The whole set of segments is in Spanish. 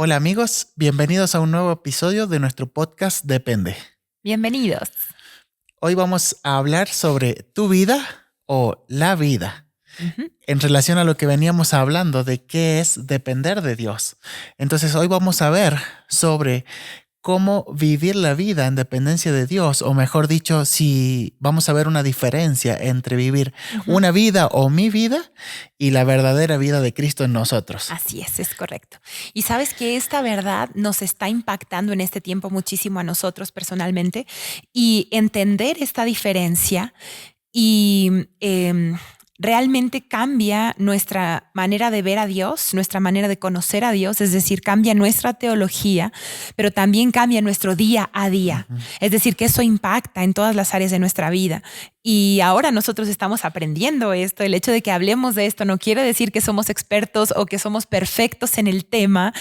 Hola amigos, bienvenidos a un nuevo episodio de nuestro podcast Depende. Bienvenidos. Hoy vamos a hablar sobre tu vida o la vida en relación a lo que veníamos hablando de qué es depender de Dios. Entonces hoy vamos a ver sobre cómo vivir la vida en dependencia de Dios, o mejor dicho, si vamos a ver una diferencia entre vivir una vida o mi vida y la verdadera vida de Cristo en nosotros. Así es correcto. Y sabes que esta verdad nos está impactando en este tiempo muchísimo a nosotros personalmente, y entender esta diferencia y realmente cambia nuestra manera de ver a Dios, nuestra manera de conocer a Dios, es decir, cambia nuestra teología, pero también cambia nuestro día a día. Es decir, que eso impacta en todas las áreas de nuestra vida. Y ahora nosotros estamos aprendiendo esto. El hecho de que hablemos de esto no quiere decir que somos expertos o que somos perfectos en el tema,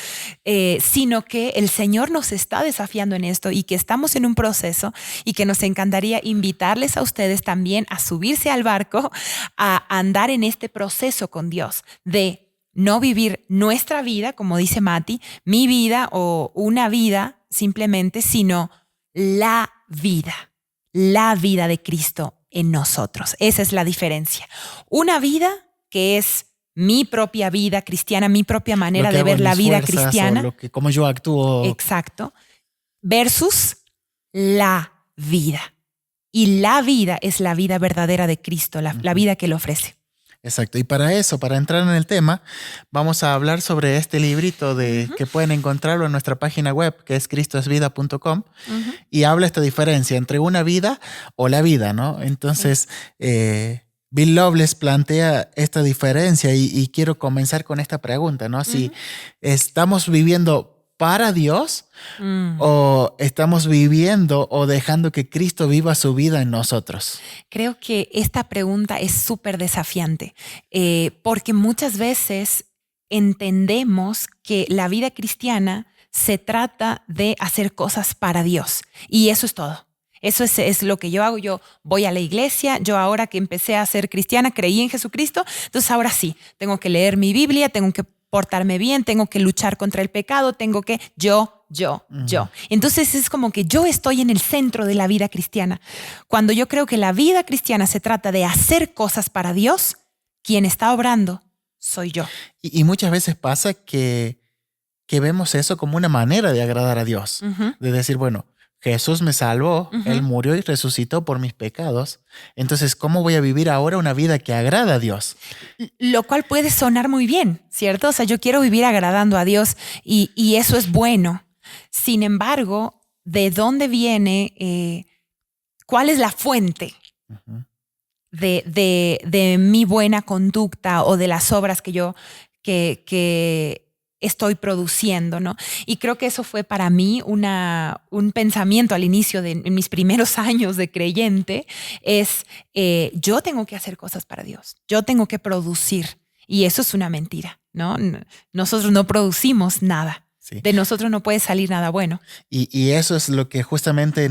sino que el Señor nos está desafiando en esto y que estamos en un proceso, y que nos encantaría invitarles a ustedes también a subirse al barco, a andar en este proceso con Dios, de no vivir nuestra vida, como dice Mati, mi vida o una vida simplemente, sino la vida de Cristo en nosotros. Esa es la diferencia. Una vida que es mi propia vida cristiana, mi propia manera de ver la vida cristiana. Cómo yo actúo. Exacto. Versus la vida. Y la vida es la vida verdadera de Cristo, la vida que Él ofrece. Exacto. Y para eso, para entrar en el tema, vamos a hablar sobre este librito que pueden encontrarlo en nuestra página web, que es cristosvida.com, y habla esta diferencia entre una vida o la vida, ¿no? Entonces, Bill Loveless plantea esta diferencia y quiero comenzar con esta pregunta, ¿no? Si estamos viviendo para Dios o estamos viviendo o dejando que Cristo viva su vida en nosotros. Creo que esta pregunta es súper desafiante, porque muchas veces entendemos que la vida cristiana se trata de hacer cosas para Dios, y eso es todo. Eso es lo que yo hago. Yo voy a la iglesia. Yo, ahora que empecé a ser cristiana, creí en Jesucristo. Entonces ahora sí, tengo que leer mi Biblia, tengo que portarme bien, tengo que luchar contra el pecado, tengo que yo. Entonces es como que yo estoy en el centro de la vida cristiana. Cuando yo creo que la vida cristiana se trata de hacer cosas para Dios, quien está obrando soy yo. Y muchas veces pasa que vemos eso como una manera de agradar a Dios. De decir, bueno, Jesús me salvó, Él murió y resucitó por mis pecados. Entonces, ¿cómo voy a vivir ahora una vida que agrada a Dios? Lo cual puede sonar muy bien, ¿cierto? O sea, yo quiero vivir agradando a Dios y eso es bueno. Sin embargo, ¿de dónde viene? ¿Cuál es la fuente de mi buena conducta o de las obras que yo que estoy produciendo, ¿no? Y creo que eso fue para mí un pensamiento al inicio en mis primeros años de creyente, es yo tengo que hacer cosas para Dios, yo tengo que producir, y eso es una mentira, ¿no? Nosotros no producimos nada. Sí. De nosotros no puede salir nada bueno. Y eso es lo que justamente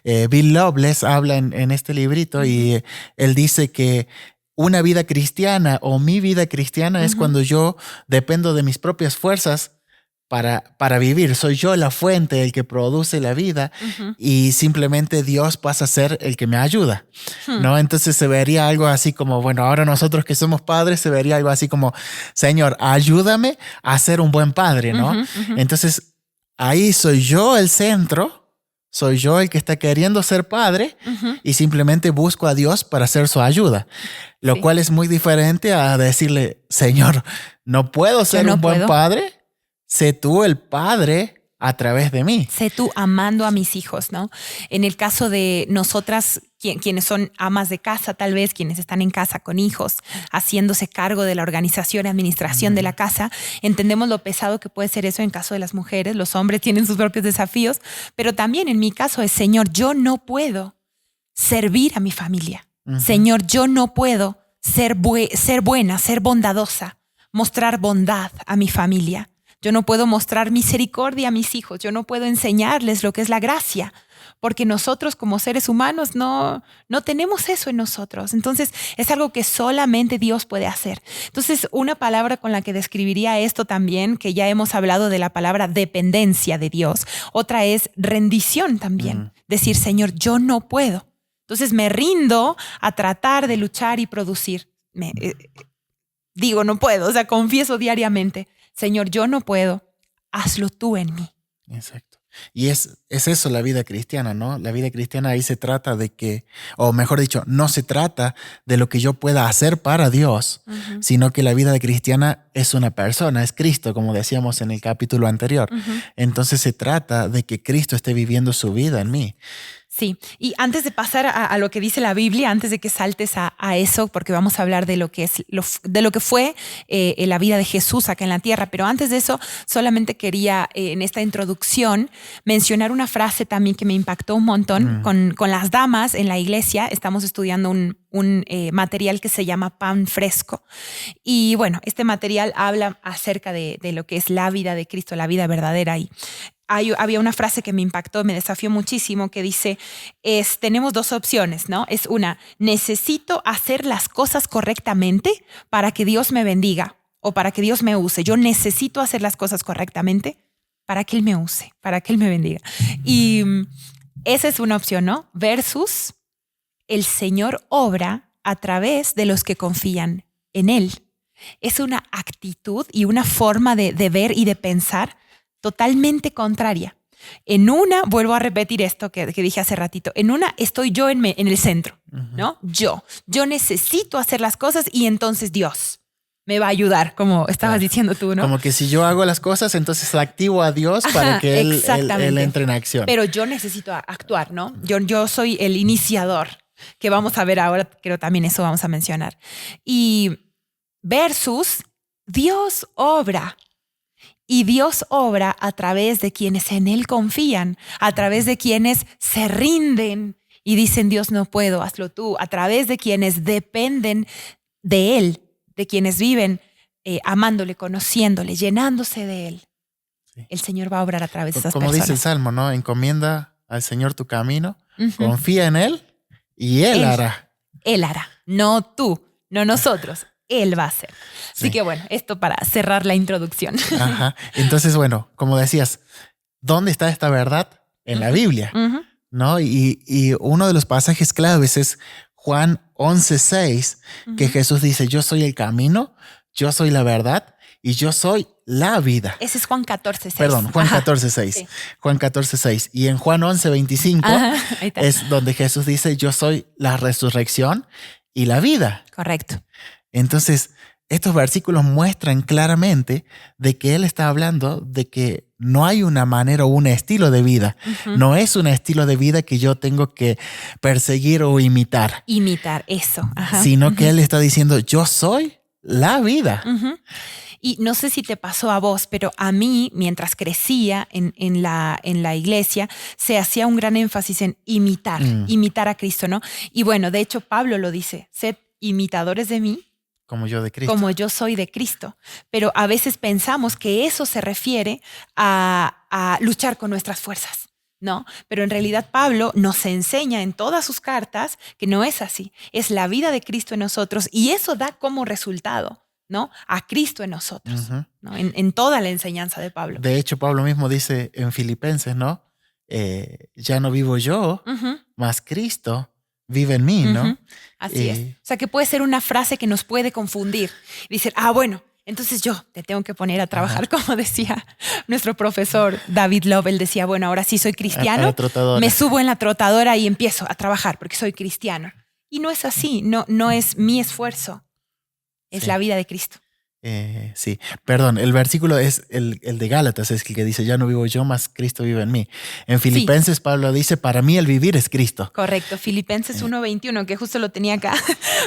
Bill Loveless habla en este librito, y él dice que una vida cristiana o mi vida cristiana es cuando yo dependo de mis propias fuerzas para vivir. Soy yo la fuente, el que produce la vida, y simplemente Dios pasa a ser el que me ayuda, ¿no? Entonces se vería algo así como, bueno, ahora nosotros que somos padres, se vería algo así como, Señor, ayúdame a ser un buen padre, ¿no? Entonces ahí soy yo el centro. Soy yo el que está queriendo ser padre y simplemente busco a Dios para hacer su ayuda. Lo cual es muy diferente a decirle, Señor, no puedo ser un buen padre. Sé tú el padre a través de mí. Sé tú amando a mis hijos, ¿no? En el caso de nosotras, quienes son amas de casa, tal vez, quienes están en casa con hijos, haciéndose cargo de la organización y administración de la casa, entendemos lo pesado que puede ser eso en caso de las mujeres. Los hombres tienen sus propios desafíos, pero también en mi caso es, Señor, yo no puedo servir a mi familia. Señor, yo no puedo ser buena, ser bondadosa, mostrar bondad a mi familia. Yo no puedo mostrar misericordia a mis hijos. Yo no puedo enseñarles lo que es la gracia, porque nosotros como seres humanos no tenemos eso en nosotros. Entonces es algo que solamente Dios puede hacer. Entonces una palabra con la que describiría esto también, que ya hemos hablado de la palabra dependencia de Dios, otra es rendición también. Decir, Señor, yo no puedo. Entonces me rindo a tratar de luchar y producir. Digo, no puedo, o sea, confieso diariamente, Señor, yo no puedo, hazlo tú en mí. Exacto. Y es eso la vida cristiana, ¿no? La vida cristiana ahí se trata de que, o mejor dicho, no se trata de lo que yo pueda hacer para Dios, sino que la vida cristiana es una persona, es Cristo, como decíamos en el capítulo anterior. Entonces se trata de que Cristo esté viviendo su vida en mí. Sí, y antes de pasar a lo que dice la Biblia, antes de que saltes a eso, porque vamos a hablar de lo que es de lo que fue la vida de Jesús acá en la tierra, pero antes de eso solamente quería en esta introducción mencionar una frase también que me impactó un montón con las damas en la iglesia. Estamos estudiando un material que se llama Pan Fresco y bueno, este material habla acerca de lo que es la vida de Cristo, la vida verdadera y había una frase que me impactó, me desafió muchísimo, que dice, tenemos dos opciones, ¿no? Es una, necesito hacer las cosas correctamente para que Dios me bendiga o para que Dios me use. Yo necesito hacer las cosas correctamente para que Él me use, para que Él me bendiga. Y esa es una opción, ¿no? Versus el Señor obra a través de los que confían en Él. Es una actitud y una forma de ver y de pensar totalmente contraria. En una, vuelvo a repetir esto que dije hace ratito, en una estoy yo en el centro, ¿no? Yo necesito hacer las cosas y entonces Dios me va a ayudar, como estabas diciendo tú, ¿no? Como que si yo hago las cosas, entonces activo a Dios para que él entre en acción. Pero yo necesito actuar, ¿no? Yo soy el iniciador, que vamos a ver ahora, creo también eso vamos a mencionar. Y versus Dios obra. Y Dios obra a través de quienes en Él confían, a través de quienes se rinden y dicen, Dios, no puedo, hazlo tú, a través de quienes dependen de Él, de quienes viven amándole, conociéndole, llenándose de Él. Sí. El Señor va a obrar a través de esas personas. Como dice el Salmo, ¿no? Encomienda al Señor tu camino, confía en Él y Él hará. Él hará, no tú, no nosotros. Él va a hacer. Así que bueno, esto para cerrar la introducción. Ajá. Entonces, bueno, como decías, ¿dónde está esta verdad? En la Biblia, ¿no? Y uno de los pasajes claves es Juan 11:6, que Jesús dice, yo soy el camino, yo soy la verdad y yo soy la vida. Ese es Juan 14:6. Perdón, Juan 14:6. Sí. Juan 14:6. Y en Juan 11:25 es donde Jesús dice, yo soy la resurrección y la vida. Correcto. Entonces, estos versículos muestran claramente de que Él está hablando de que no hay una manera o un estilo de vida. No es un estilo de vida que yo tengo que perseguir o imitar. Imitar, eso. Sino que Él está diciendo, yo soy la vida. Y no sé si te pasó a vos, pero a mí, mientras crecía en la iglesia, se hacía un gran énfasis en imitar a Cristo, ¿no? Y bueno, de hecho, Pablo lo dice, sed imitadores de mí, como yo de Cristo. Como yo soy de Cristo. Pero a veces pensamos que eso se refiere a luchar con nuestras fuerzas, ¿no? Pero en realidad Pablo nos enseña en todas sus cartas que no es así. Es la vida de Cristo en nosotros y eso da como resultado, ¿no? A Cristo en nosotros, ¿no? En toda la enseñanza de Pablo. De hecho, Pablo mismo dice en Filipenses, ¿no? Ya no vivo yo, mas Cristo vive en mí, ¿no? Así es. O sea, que puede ser una frase que nos puede confundir. Dicen, bueno, entonces yo te tengo que poner a trabajar, como decía nuestro profesor David Love. Él decía, bueno, ahora sí soy cristiano, me subo en la trotadora y empiezo a trabajar porque soy cristiano. Y no es así, no es mi esfuerzo, es la vida de Cristo. Sí, perdón, el versículo es el de Gálatas, es el que dice, ya no vivo yo, mas Cristo vive en mí. En Filipenses, Pablo dice, para mí el vivir es Cristo. Correcto, Filipenses 1:21, que justo lo tenía acá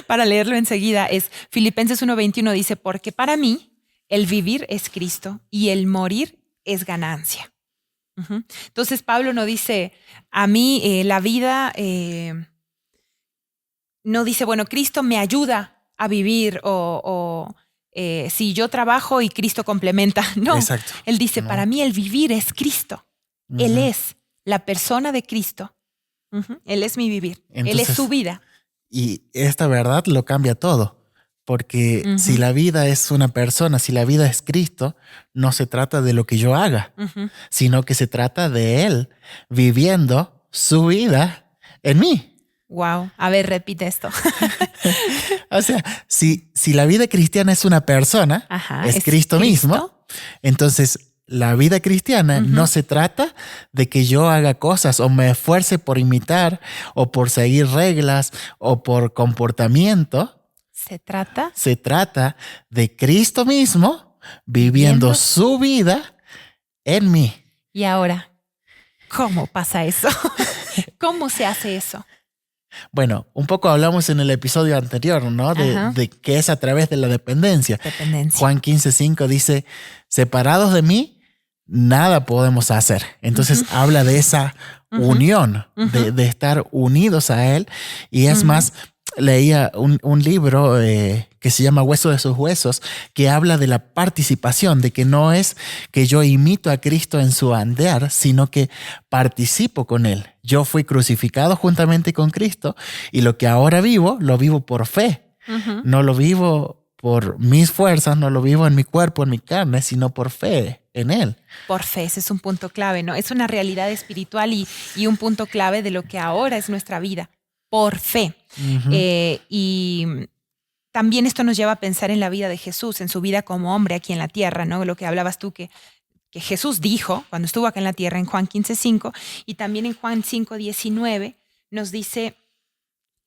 para leerlo enseguida, es Filipenses 1:21 dice, porque para mí el vivir es Cristo y el morir es ganancia. Entonces Pablo no dice, a mí la vida, no dice, bueno, Cristo me ayuda a vivir si yo trabajo y Cristo complementa. No, exacto. Él dice, para mí el vivir es Cristo. Él es. la persona de Cristo. Él es mi vivir. Entonces, Él es su vida. Y esta verdad lo cambia todo. Porque si la vida es una persona, si la vida es Cristo, no se trata de lo que yo haga, sino que se trata de Él viviendo su vida en mí. Wow. A ver, repite esto. O sea, si la vida cristiana es una persona, es Cristo mismo, entonces la vida cristiana no se trata de que yo haga cosas o me esfuerce por imitar o por seguir reglas o por comportamiento. Se trata de Cristo mismo viviendo su vida en mí. Y ahora, ¿cómo pasa eso? ¿Cómo se hace eso? Bueno, un poco hablamos en el episodio anterior, ¿no? De que es a través de la dependencia. Juan 15:5 dice, separados de mí, nada podemos hacer. Entonces habla de esa unión, de estar unidos a Él. Y es más, leía un libro que se llama Hueso de sus huesos, que habla de la participación, de que no es que yo imito a Cristo en su andar, sino que participo con Él. Yo fui crucificado juntamente con Cristo y lo que ahora vivo, lo vivo por fe. No lo vivo por mis fuerzas, no lo vivo en mi cuerpo, en mi carne, sino por fe en Él. Por fe, ese es un punto clave, ¿no? Es una realidad espiritual y un punto clave de lo que ahora es nuestra vida. Por fe. Y también esto nos lleva a pensar en la vida de Jesús, en su vida como hombre aquí en la tierra, ¿no? Lo que hablabas tú que Jesús dijo cuando estuvo acá en la tierra en Juan 15:5 y también en Juan 5:19 nos dice,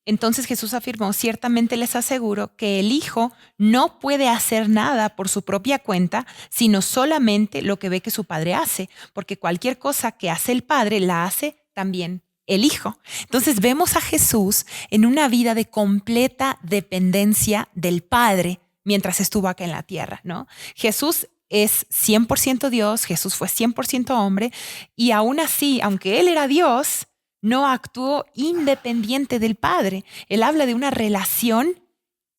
entonces Jesús afirmó, ciertamente les aseguro que el Hijo no puede hacer nada por su propia cuenta, sino solamente lo que ve que su Padre hace, porque cualquier cosa que hace el Padre la hace también el Hijo. Entonces vemos a Jesús en una vida de completa dependencia del Padre mientras estuvo acá en la tierra, ¿no? Jesús es 100% Dios, Jesús fue 100% hombre y aún así, aunque Él era Dios, no actuó independiente del Padre. Él habla de una relación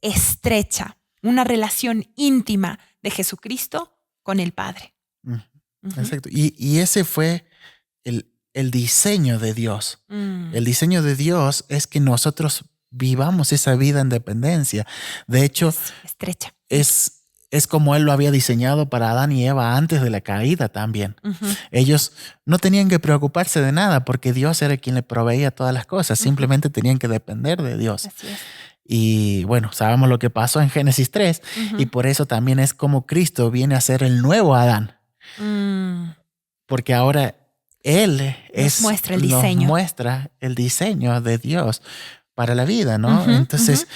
estrecha, una relación íntima de Jesucristo con el Padre. Exacto. Y ese fue el diseño de Dios. El diseño de Dios es que nosotros vivamos esa vida en dependencia. De hecho, estrecha. Es como Él lo había diseñado para Adán y Eva antes de la caída también. Ellos no tenían que preocuparse de nada porque Dios era quien le proveía todas las cosas. Simplemente tenían que depender de Dios. Así es. Y bueno, sabemos lo que pasó en Génesis 3 y por eso también es como Cristo viene a ser el nuevo Adán. Porque ahora Él nos muestra el diseño de Dios para la vida, ¿no? Entonces,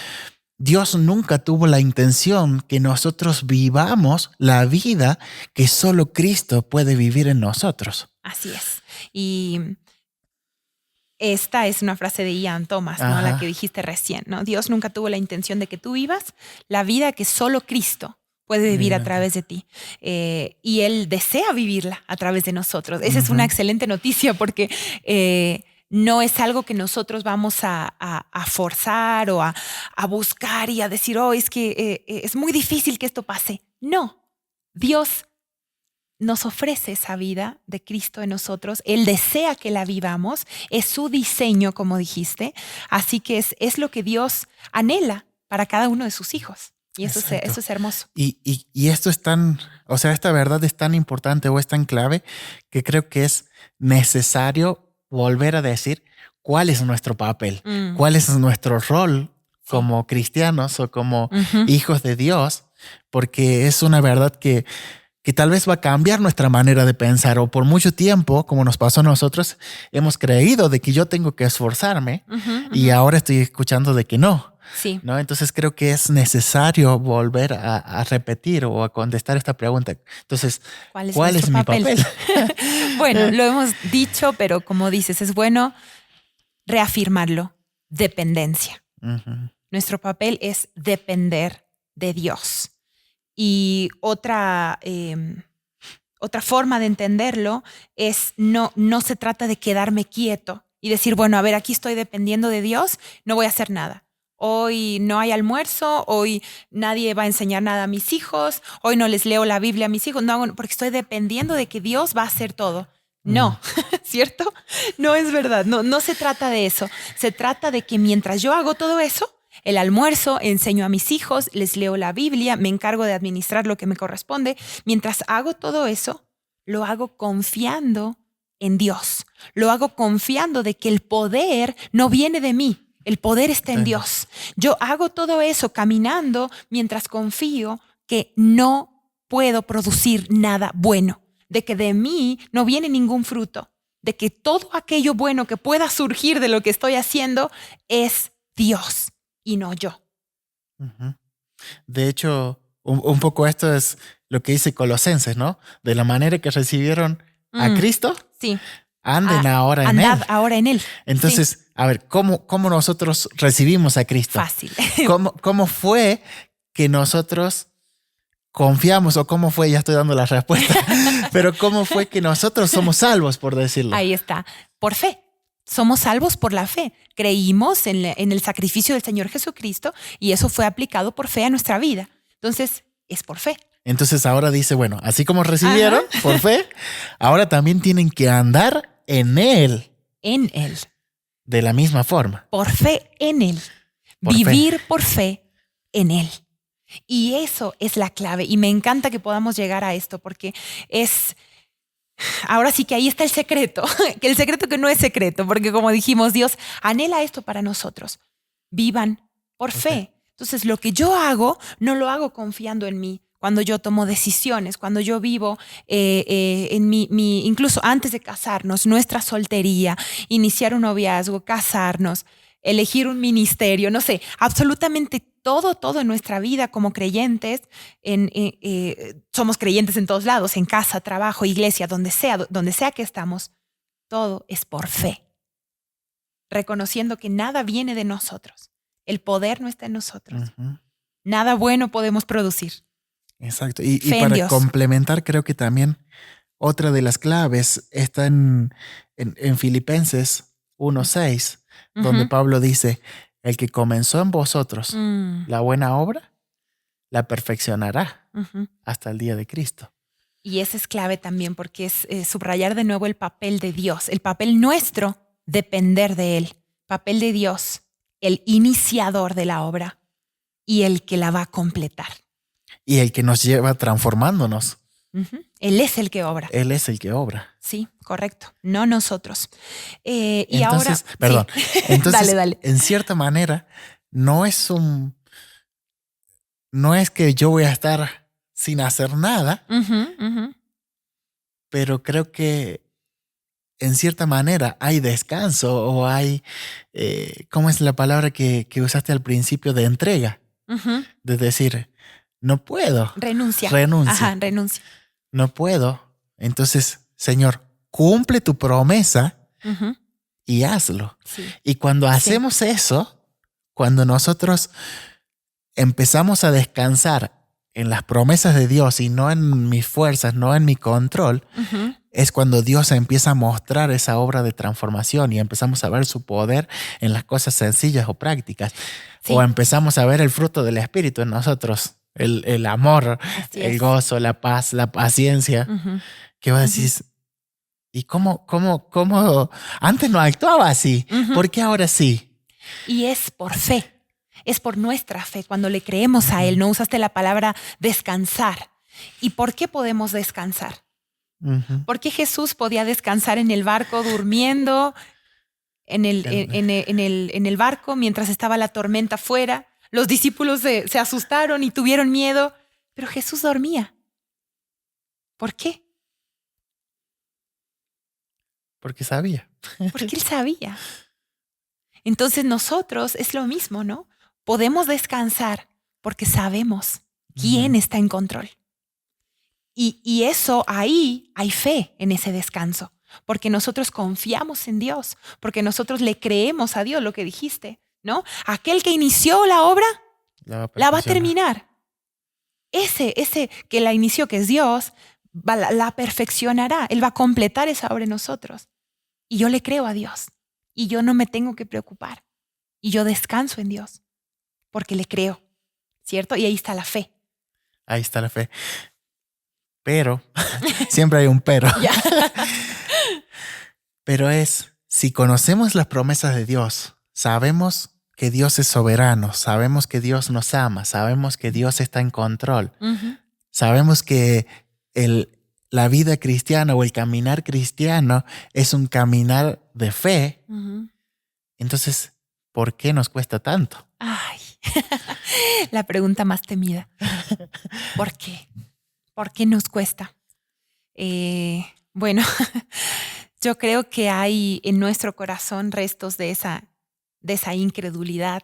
Dios nunca tuvo la intención que nosotros vivamos la vida que solo Cristo puede vivir en nosotros. Así es. Y esta es una frase de Ian Thomas, ¿no? La que dijiste recién, ¿no? Dios nunca tuvo la intención de que tú vivas la vida que solo Cristo puede vivir a través de ti. Y Él desea vivirla a través de nosotros. Esa es una excelente noticia porque no es algo que nosotros vamos a forzar o a buscar y a decir, es que es muy difícil que esto pase. No, Dios nos ofrece esa vida de Cristo en nosotros. Él desea que la vivamos. Es su diseño, como dijiste. Así que es lo que Dios anhela para cada uno de sus hijos. Y eso es hermoso. Y esto es tan, esta verdad es tan importante o es tan clave que creo que es necesario volver a decir cuál es nuestro papel, cuál es nuestro rol como cristianos o como hijos de Dios, porque es una verdad que tal vez va a cambiar nuestra manera de pensar o por mucho tiempo, como nos pasó a nosotros, hemos creído de que yo tengo que esforzarme y ahora estoy escuchando de que no. Sí. ¿No? Entonces creo que es necesario volver a repetir o a contestar esta pregunta. Entonces, ¿cuál es mi papel? Bueno, lo hemos dicho, pero como dices, es bueno reafirmarlo. Dependencia. Nuestro papel es depender de Dios. Y otra forma de entenderlo es no se trata de quedarme quieto y decir, bueno, a ver, aquí estoy dependiendo de Dios, no voy a hacer nada. Hoy no hay almuerzo, hoy nadie va a enseñar nada a mis hijos, hoy no les leo la Biblia a mis hijos, no, porque estoy dependiendo de que Dios va a hacer todo. No, ¿cierto? No es verdad. No se trata de eso. Se trata de que mientras yo hago todo eso, el almuerzo, enseño a mis hijos, les leo la Biblia, me encargo de administrar lo que me corresponde. Mientras hago todo eso, lo hago confiando en Dios. Lo hago confiando de que el poder no viene de mí. El poder está en Dios. Yo hago todo eso caminando mientras confío que no puedo producir nada bueno, de que de mí no viene ningún fruto, de que todo aquello bueno que pueda surgir de lo que estoy haciendo es Dios y no yo. Uh-huh. De hecho, un poco esto es lo que dice Colosenses, ¿no? De la manera que recibieron a Cristo, sí. anden ahora en Él. Andad ahora en Él. Entonces, sí. A ver, ¿cómo nosotros recibimos a Cristo? Fácil. ¿Cómo fue que nosotros confiamos, o cómo fue, ya estoy dando la respuesta, pero cómo fue que nosotros somos salvos, por decirlo? Ahí está, por fe. Somos salvos por la fe. Creímos en el sacrificio del Señor Jesucristo y eso fue aplicado por fe a nuestra vida. Entonces, es por fe. Entonces ahora dice, bueno, así como recibieron por fe, ahora también tienen que andar en Él. En Él. De la misma forma. Por fe en Él. Vivir por fe en Él. Y eso es la clave. Y me encanta que podamos llegar a esto porque es... Ahora sí que ahí está el secreto. Que el secreto que no es secreto. Porque como dijimos, Dios anhela esto para nosotros. Vivan por fe. Entonces lo que yo hago, no lo hago confiando en mí. Cuando yo tomo decisiones, cuando yo vivo en incluso antes de casarnos, nuestra soltería, iniciar un noviazgo, casarnos, elegir un ministerio, no sé, absolutamente todo en nuestra vida como creyentes, somos creyentes en todos lados, en casa, trabajo, iglesia, donde sea que estamos, todo es por fe, reconociendo que nada viene de nosotros, el poder no está en nosotros, nada bueno podemos producir. Exacto. Y para complementar, creo que también otra de las claves está en Filipenses 1:6, donde Pablo dice, el que comenzó en vosotros la buena obra, la perfeccionará hasta el día de Cristo. Y esa es clave también porque es subrayar de nuevo el papel de Dios, el papel nuestro, depender de Él, papel de Dios, el iniciador de la obra y el que la va a completar. Y el que nos lleva transformándonos. Él es el que obra. Él es el que obra. Sí, correcto. No nosotros. Y entonces, ahora... Perdón. Sí. Entonces, dale. En cierta manera, no es que yo voy a estar sin hacer nada, pero creo que en cierta manera hay descanso o hay, ¿cómo es la palabra que usaste al principio? De entrega. De decir... No puedo. Renuncia. Renuncia. No puedo. Entonces, Señor, cumple tu promesa y hazlo. Sí. Y cuando hacemos eso, cuando nosotros empezamos a descansar en las promesas de Dios y no en mis fuerzas, no en mi control, es cuando Dios empieza a mostrar esa obra de transformación y empezamos a ver su poder en las cosas sencillas o prácticas. Sí. O empezamos a ver el fruto del Espíritu en nosotros. El amor, el gozo, la paz, la paciencia, que vos decís, ¿y cómo? Antes no actuaba así, ¿por qué ahora sí? Y es por fe, es por nuestra fe, cuando le creemos a Él, no usaste la palabra descansar. ¿Y por qué podemos descansar? ¿Por qué Jesús podía descansar en el barco durmiendo en el barco mientras estaba la tormenta afuera? Los discípulos se asustaron y tuvieron miedo, pero Jesús dormía. ¿Por qué? Porque sabía. Porque Él sabía. Entonces nosotros es lo mismo, ¿no? Podemos descansar porque sabemos quién está en control. Y eso ahí hay fe en ese descanso, porque nosotros confiamos en Dios, porque nosotros le creemos a Dios, lo que dijiste. ¿No? Aquel que inició la obra la va a terminar. Ese que la inició, que es Dios, la perfeccionará. Él va a completar esa obra en nosotros. Y yo le creo a Dios. Y yo no me tengo que preocupar. Y yo descanso en Dios. Porque le creo. ¿Cierto? Y ahí está la fe. Ahí está la fe. Pero, siempre hay un pero. Pero si conocemos las promesas de Dios, sabemos que Dios es soberano, sabemos que Dios nos ama, sabemos que Dios está en control, sabemos que la vida cristiana o el caminar cristiano es un caminar de fe. Entonces, ¿por qué nos cuesta tanto? Ay, la pregunta más temida. ¿Por qué? ¿Por qué nos cuesta? Bueno, yo creo que hay en nuestro corazón restos de esa incredulidad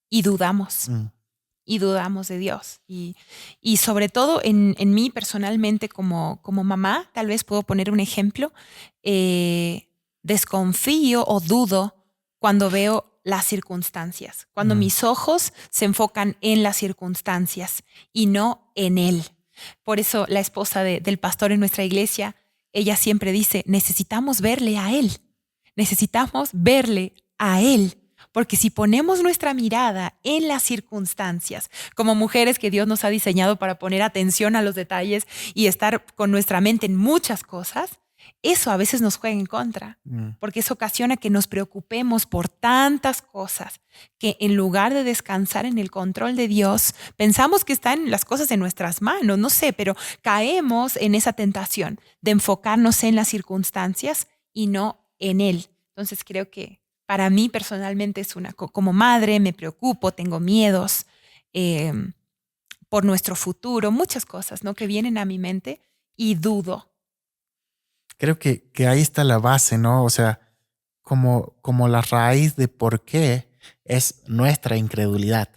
y dudamos. Y dudamos de Dios. Y sobre todo en mí personalmente como mamá, tal vez puedo poner un ejemplo, desconfío o dudo cuando veo las circunstancias, cuando mis ojos se enfocan en las circunstancias y no en Él. Por eso la esposa del pastor en nuestra iglesia, ella siempre dice, necesitamos verle a Él, necesitamos verle a Él. Porque si ponemos nuestra mirada en las circunstancias, como mujeres que Dios nos ha diseñado para poner atención a los detalles y estar con nuestra mente en muchas cosas, eso a veces nos juega en contra, porque eso ocasiona que nos preocupemos por tantas cosas que en lugar de descansar en el control de Dios, pensamos que están las cosas en nuestras manos, no sé, pero caemos en esa tentación de enfocarnos en las circunstancias y no en Él. Entonces creo que para mí personalmente es como madre, me preocupo, tengo miedos por nuestro futuro, muchas cosas, ¿no? Que vienen a mi mente y dudo. Creo que ahí está la base, ¿no? O sea, como la raíz de por qué es nuestra incredulidad.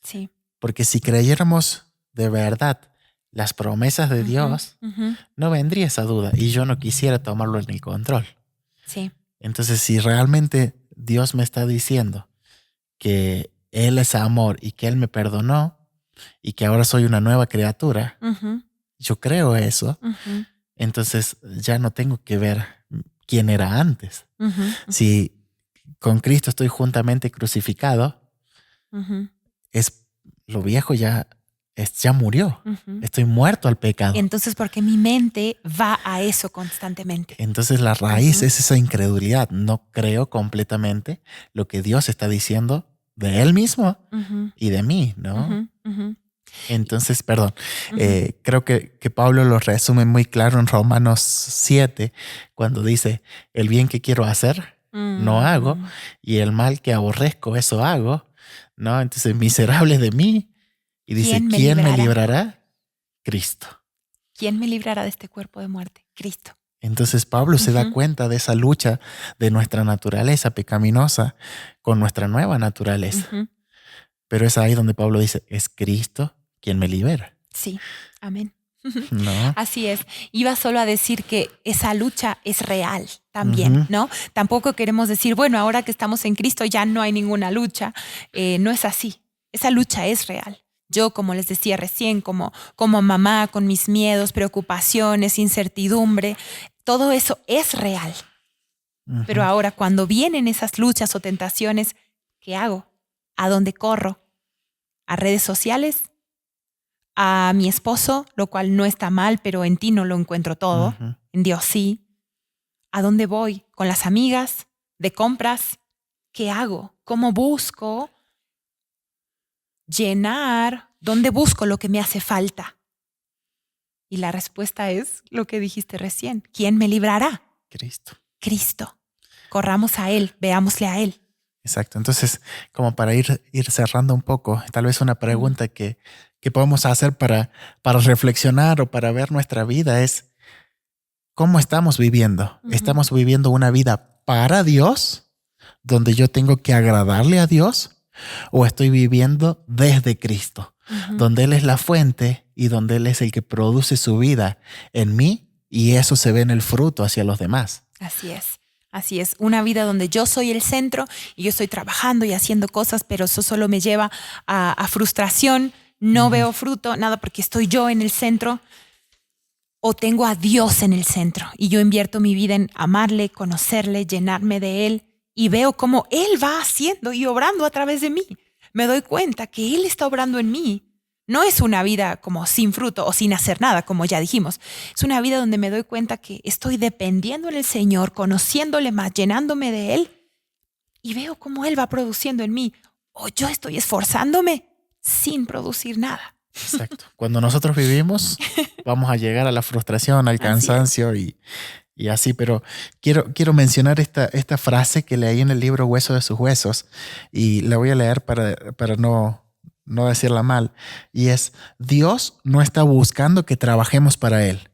Sí. Porque si creyéramos de verdad las promesas de Dios, no vendría esa duda y yo no quisiera tomarlo en el control. Sí. Entonces, si realmente Dios me está diciendo que Él es amor y que Él me perdonó y que ahora soy una nueva criatura, yo creo eso, entonces ya no tengo que ver quién era antes. Si con Cristo estoy juntamente crucificado, es lo viejo ya murió. Estoy muerto al pecado. Entonces, porque mi mente va a eso constantemente. Entonces la raíz es esa incredulidad. No creo completamente lo que Dios está diciendo de Él mismo y de mí, ¿no? Entonces, perdón, creo que Pablo lo resume muy claro en Romanos 7, cuando dice, el bien que quiero hacer, no hago, y el mal que aborrezco, eso hago, ¿no? Entonces, miserable de mí. Y dice, ¿quién me librará? Cristo. ¿Quién me librará de este cuerpo de muerte? Cristo. Entonces Pablo se da cuenta de esa lucha de nuestra naturaleza pecaminosa con nuestra nueva naturaleza. Pero es ahí donde Pablo dice, es Cristo quien me libera. Sí, amén. ¿No? Así es. Iba solo a decir que esa lucha es real también, ¿no? Tampoco queremos decir, bueno, ahora que estamos en Cristo ya no hay ninguna lucha. No es así. Esa lucha es real. Yo, como les decía recién, como mamá, con mis miedos, preocupaciones, incertidumbre, todo eso es real. Pero ahora, cuando vienen esas luchas o tentaciones, ¿qué hago? ¿A dónde corro? ¿A redes sociales? ¿A mi esposo? Lo cual no está mal, pero en ti no lo encuentro todo. En Dios sí. ¿A dónde voy? ¿Con las amigas? ¿De compras? ¿Qué hago? ¿Cómo busco llenar? ¿Dónde busco lo que me hace falta? Y la respuesta es lo que dijiste recién. ¿Quién me librará? Cristo. Cristo. Corramos a Él, veámosle a Él. Exacto. Entonces, como para ir cerrando un poco, tal vez una pregunta que podemos hacer para reflexionar o para ver nuestra vida es, ¿cómo estamos viviendo? ¿Estamos viviendo una vida para Dios, donde yo tengo que agradarle a Dios? ¿O estoy viviendo desde Cristo, donde Él es la fuente y donde Él es el que produce su vida en mí y eso se ve en el fruto hacia los demás? Así es. Así es, una vida donde yo soy el centro y yo estoy trabajando y haciendo cosas, pero eso solo me lleva a frustración, no veo fruto, nada, porque estoy yo en el centro, o tengo a Dios en el centro y yo invierto mi vida en amarle, conocerle, llenarme de Él y veo cómo Él va haciendo y obrando a través de mí. Me doy cuenta que Él está obrando en mí, No es una vida como sin fruto o sin hacer nada, como ya dijimos. Es una vida donde me doy cuenta que estoy dependiendo en el Señor, conociéndole más, llenándome de Él, y veo cómo Él va produciendo en mí. O yo estoy esforzándome sin producir nada. Exacto. Cuando nosotros vivimos, vamos a llegar a la frustración, al cansancio y así. Pero quiero mencionar esta frase que leí en el libro Hueso de sus huesos, y la voy a leer para no decirla mal. Y es: Dios no está buscando que trabajemos para Él.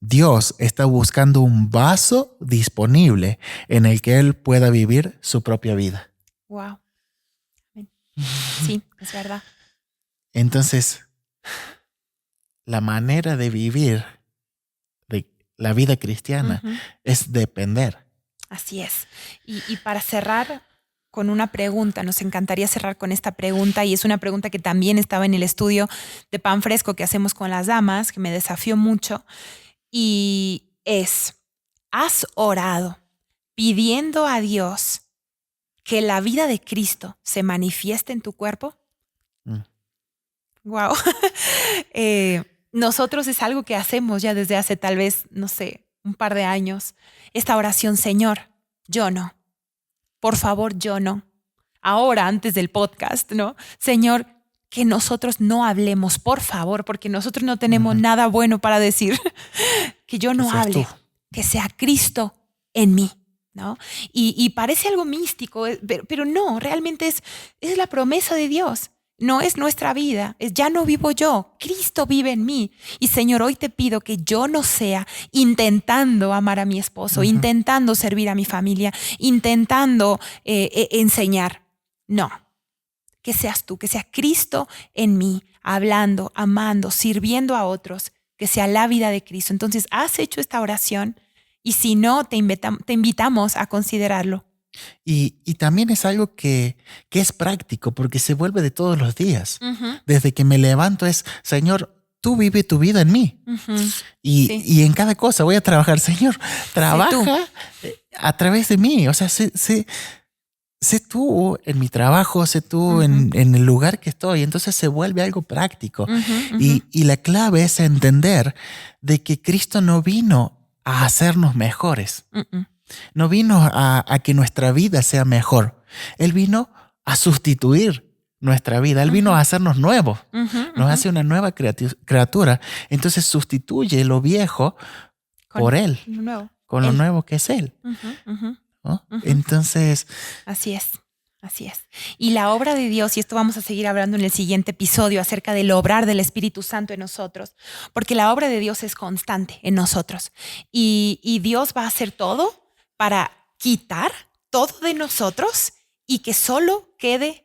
Dios está buscando un vaso disponible en el que Él pueda vivir su propia vida. Wow. Sí, es verdad. Entonces, la manera de vivir de la vida cristiana es depender. Así es. Y para cerrar con una pregunta, nos encantaría cerrar con esta pregunta, y es una pregunta que también estaba en el estudio de Pan Fresco que hacemos con las damas, que me desafió mucho, y es: ¿has orado pidiendo a Dios que la vida de Cristo se manifieste en tu cuerpo? Wow. Nosotros es algo que hacemos ya desde hace tal vez, no sé, un par de años. Esta oración: Señor, yo no. Por favor, yo no. Ahora, antes del podcast, ¿no? Señor, que nosotros no hablemos, por favor, porque nosotros no tenemos nada bueno para decir. Que yo no hable, que sea Cristo en mí, ¿no? Y parece algo místico, pero no, realmente es la promesa de Dios. No es nuestra vida, ya no vivo yo, Cristo vive en mí. Y Señor, hoy te pido que yo no sea intentando amar a mi esposo, intentando servir a mi familia, intentando enseñar. No, que seas tú, que sea Cristo en mí, hablando, amando, sirviendo a otros, que sea la vida de Cristo. Entonces, ¿has hecho esta oración? Y si no, te invitamos a considerarlo. Y también es algo que es práctico, porque se vuelve de todos los días. Desde que me levanto es: Señor, tú vive tu vida en mí. Y en cada cosa voy a trabajar. Señor, trabaja a través de mí. O sea, sé tú en mi trabajo, sé tú en el lugar que estoy. Entonces se vuelve algo práctico. Y la clave es entender de que Cristo no vino a hacernos mejores. No vino a que nuestra vida sea mejor. Él vino a sustituir nuestra vida. Él vino a hacernos nuevos. Nos hace una nueva criatura. Entonces sustituye lo viejo por Él. Con lo nuevo que es Él. ¿No? Entonces... Así es. Así es. Y la obra de Dios, y esto vamos a seguir hablando en el siguiente episodio acerca del obrar del Espíritu Santo en nosotros, porque la obra de Dios es constante en nosotros. Y Dios va a hacer todo para quitar todo de nosotros y que solo quede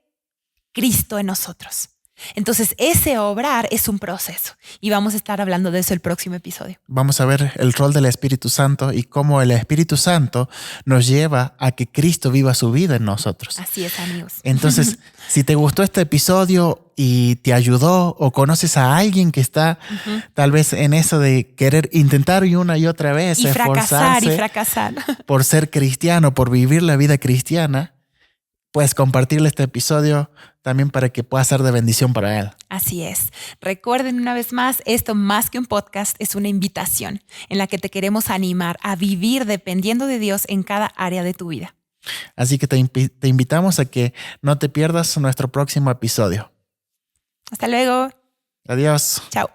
Cristo en nosotros. Entonces, ese obrar es un proceso, y vamos a estar hablando de eso el próximo episodio. Vamos a ver el rol del Espíritu Santo y cómo el Espíritu Santo nos lleva a que Cristo viva su vida en nosotros. Así es, amigos. Entonces, si te gustó este episodio y te ayudó, o conoces a alguien que está tal vez en eso de querer intentar una y otra vez, y fracasar por ser cristiano, por vivir la vida cristiana, puedes compartirle este episodio también para que pueda ser de bendición para él. Así es. Recuerden una vez más, esto más que un podcast es una invitación en la que te queremos animar a vivir dependiendo de Dios en cada área de tu vida. Así que te invitamos a que no te pierdas nuestro próximo episodio. Hasta luego. Adiós. Chao.